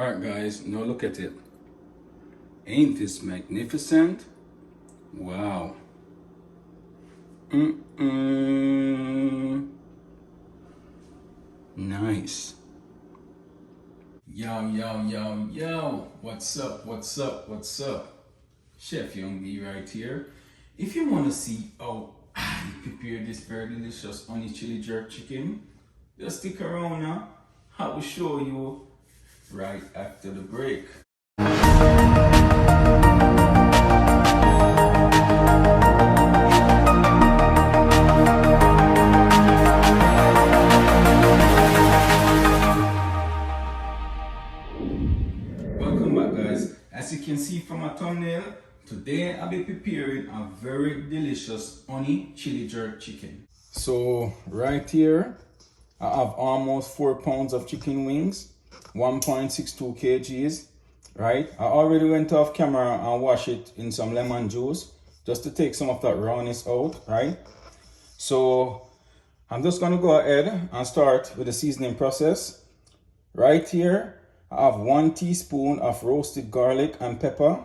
Alright guys, now look at it. Ain't this magnificent? Wow. Nice. Yo. What's up? Chef Young B right here. If you want to see how I prepare this very delicious honey chili jerk chicken, just stick around now. I will show you right after the break. Welcome back guys. As you can see from my thumbnail, today I'll be preparing a very delicious honey chili jerk chicken. So right here I have almost 4 pounds of chicken wings, 1.62 kgs, right? I already went off camera and washed it in some lemon juice just to take some of that rawness out, right? So I'm just gonna go ahead and start with the seasoning process. Right here, I have 1 teaspoon of roasted garlic and pepper.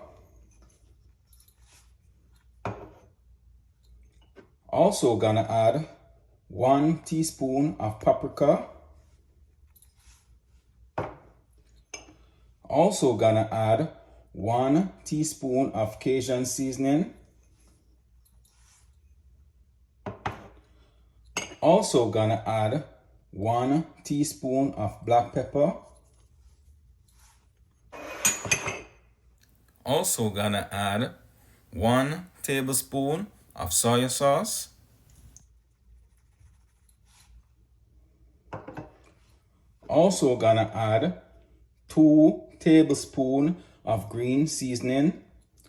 Also gonna add 1 teaspoon of paprika. Also gonna add 1 teaspoon of CAJUN seasoning. Also gonna add 1 teaspoon of black pepper. Also gonna add 1 tablespoon of soya sauce. Also gonna add 2 tablespoons of green seasoning,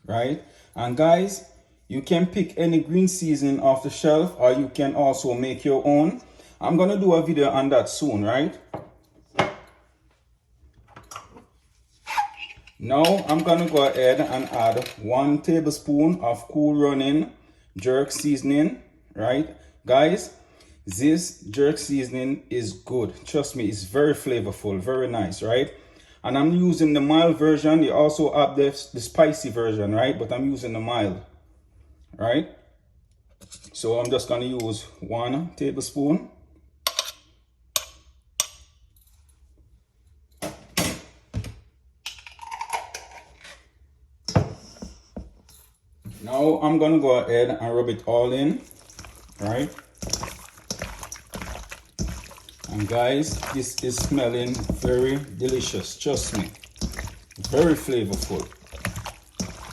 right? And guys, you can pick any green seasoning off the shelf, or you can also make your own. I'm gonna do a video on that soon, right? Now I'm gonna go ahead and add 1 tablespoon of cool running jerk seasoning, right? Guys, this jerk seasoning is good. Trust me, it's very flavorful, very nice, right? And I'm using the mild version. You also have the spicy version, right? But I'm using the mild, right? So I'm just gonna use 1 tablespoon. Now I'm gonna go ahead and rub it all in, right? And guys, this is smelling very delicious, trust me. Very flavorful.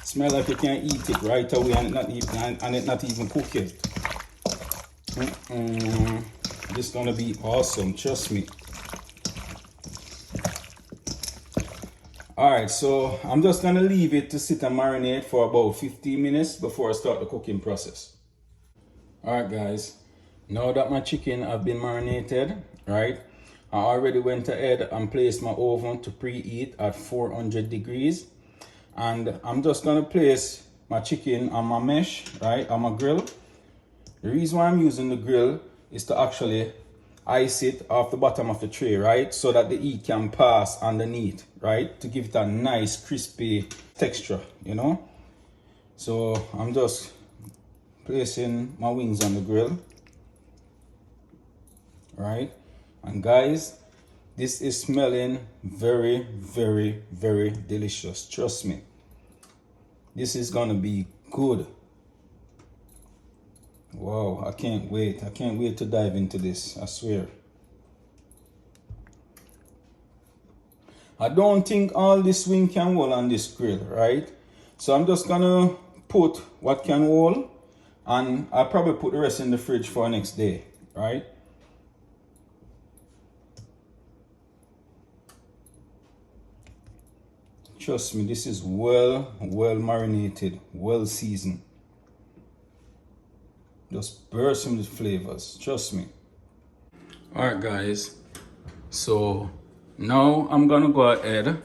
Smell like you can eat it right away and it not even cook yet. This is gonna be awesome, trust me. Alright, so I'm just gonna leave it to sit and marinate for about 15 minutes before I start the cooking process. Alright guys, now that my chicken have been marinated, right, I already went ahead and placed my oven to preheat at 400 degrees. And I'm just gonna place my chicken on my mesh, right, on my grill. The reason why I'm using the grill is to actually ice it off the bottom of the tray, right, so that the heat can pass underneath, right, to give it a nice crispy texture, you know. So I'm just placing my wings on the grill, right? And guys, this is smelling very delicious, trust me. This is gonna be good. Wow, I can't wait to dive into this, I swear. I don't think all this wing can hold on this grill, right? So I'm just gonna put what can hold, and I'll probably put the rest in the fridge for next day, right? Trust me, this is well marinated, well seasoned. Just bursting with flavors, trust me. Alright guys, so now I'm gonna go ahead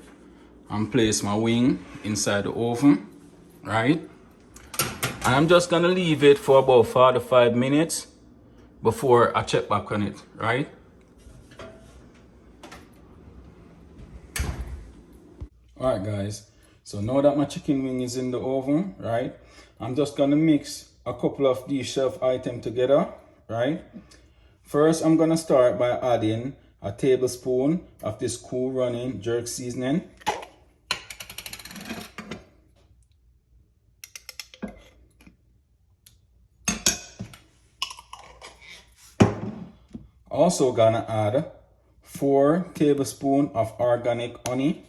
and place my wing inside the oven, right? And I'm just gonna leave it for about 4 to 5 minutes before I check back on it, right? Alright guys, so now that my chicken wing is in the oven, right, I'm just gonna mix a couple of these shelf items together, right. First, I'm gonna start by adding a tablespoon of this Cool Running jerk seasoning. Also gonna add 4 tablespoons of organic honey.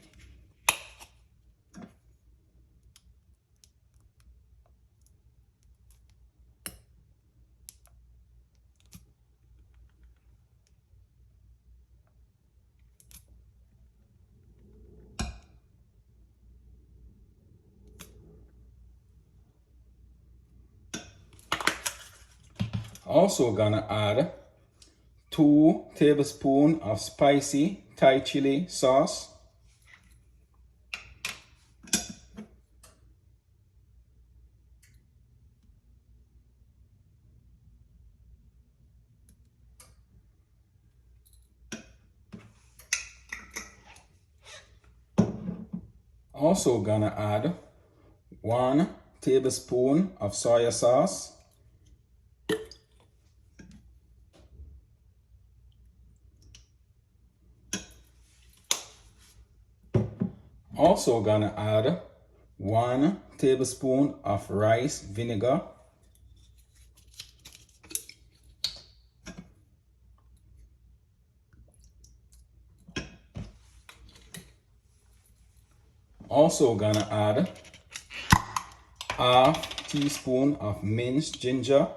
Also gonna add 2 tablespoons of spicy Thai chili sauce. Also gonna add 1 tablespoon of soya sauce. Also gonna add 1 tablespoon of rice vinegar. Also gonna add half teaspoon of minced ginger.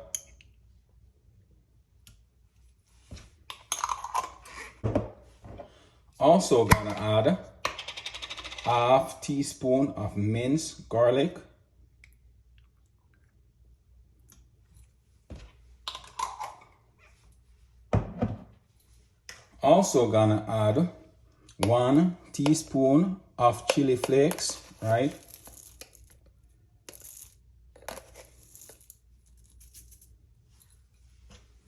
Also gonna add half teaspoon of minced garlic. Also gonna add 1 teaspoon of chili flakes, right?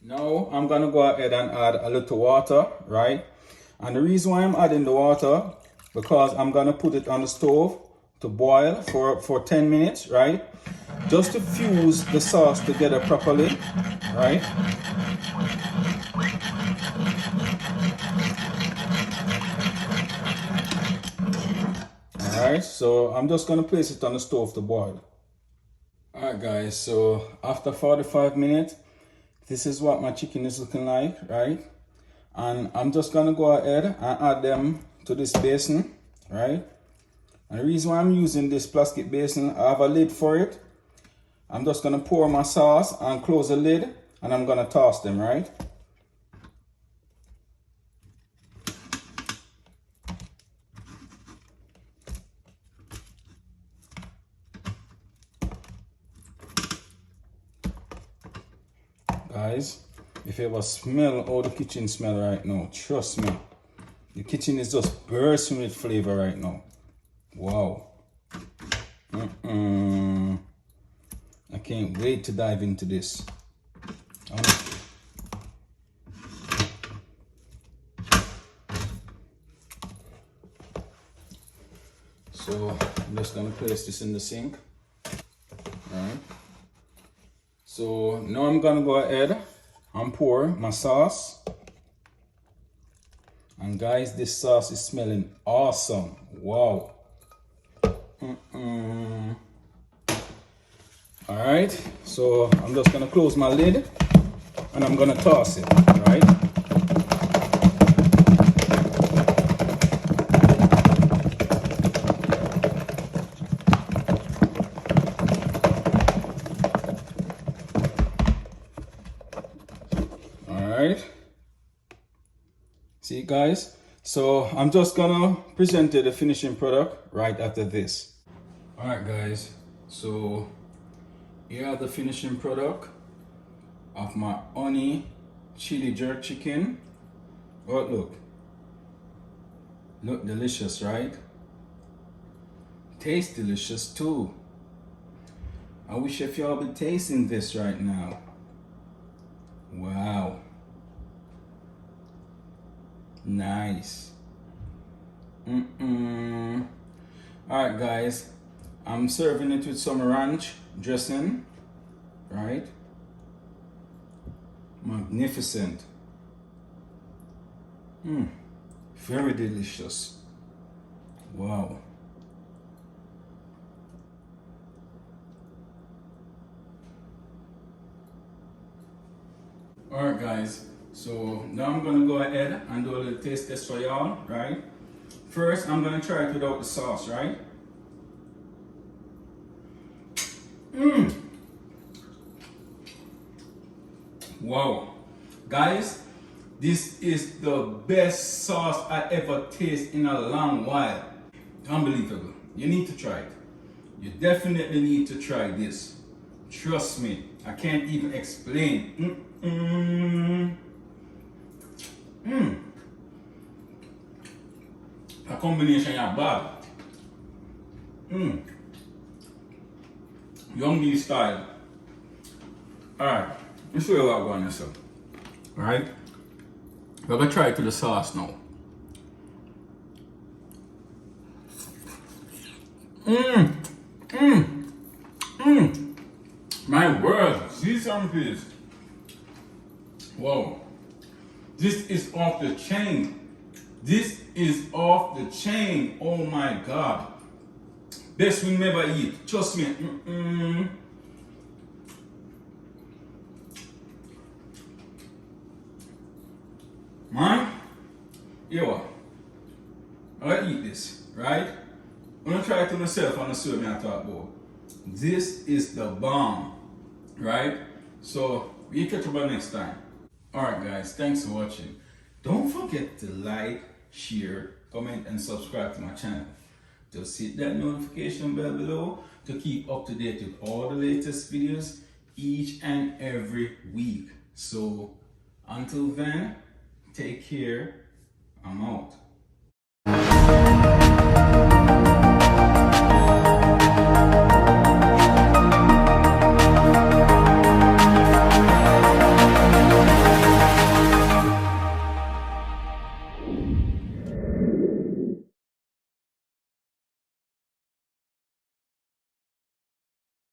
Now I'm gonna go ahead and add a little water, right? And the reason why I'm adding the water, because I'm gonna put it on the stove to boil for 10 minutes, right? Just to fuse the sauce together properly, right? Alright, so I'm just gonna place it on the stove to boil. Alright guys, so after 45 minutes, this is what my chicken is looking like, right? And I'm just gonna go ahead and add them to this basin, right? And the reason why I'm using this plastic basin, I have a lid for it. I'm just gonna pour my sauce and close the lid, and I'm gonna toss them, right? Guys, if you ever smell how the kitchen smell right now, trust me, the kitchen is just bursting with flavor right now. Wow. I can't wait to dive into this. Honestly. So I'm just gonna place this in the sink. Alright. So now I'm gonna go ahead and pour my sauce. And guys, this sauce is smelling awesome. Wow. Alright, so I'm just gonna close my lid and I'm gonna toss it, right? Alright. See guys? So I'm just gonna present you the finishing product right after this. Alright guys, so here are the finishing product of my honey chili jerk chicken. Oh look delicious, right? Tastes delicious too. I wish if y'all be tasting this right now. Wow. Nice. Alright guys, I'm serving it with some ranch dressing, right? Magnificent. Very delicious. Wow. Alright guys, so now I'm gonna go ahead and do a little taste test for y'all, right? First, I'm gonna try it without the sauce, right? Wow. Guys, this is the best sauce I ever tasted in a long while. Unbelievable. You need to try it. You definitely need to try this. Trust me, I can't even explain. A combination is bad. Young me style. Alright, let's show you what I'm going to say. Alright? We're going to try it to the sauce now. My word, see some please. Wow. This is off the chain. This is off the chain. Oh my God. Best we never eat. Trust me. Man, yo, I'll eat this, right? I'm gonna try it to myself and see what I talk about. This is the bomb, right? So we catch up next time. Alright guys, thanks for watching. Don't forget to like, share, comment and subscribe to my channel. Just hit that notification bell below to keep up to date with all the latest videos each and every week. So until then, take care. I'm out.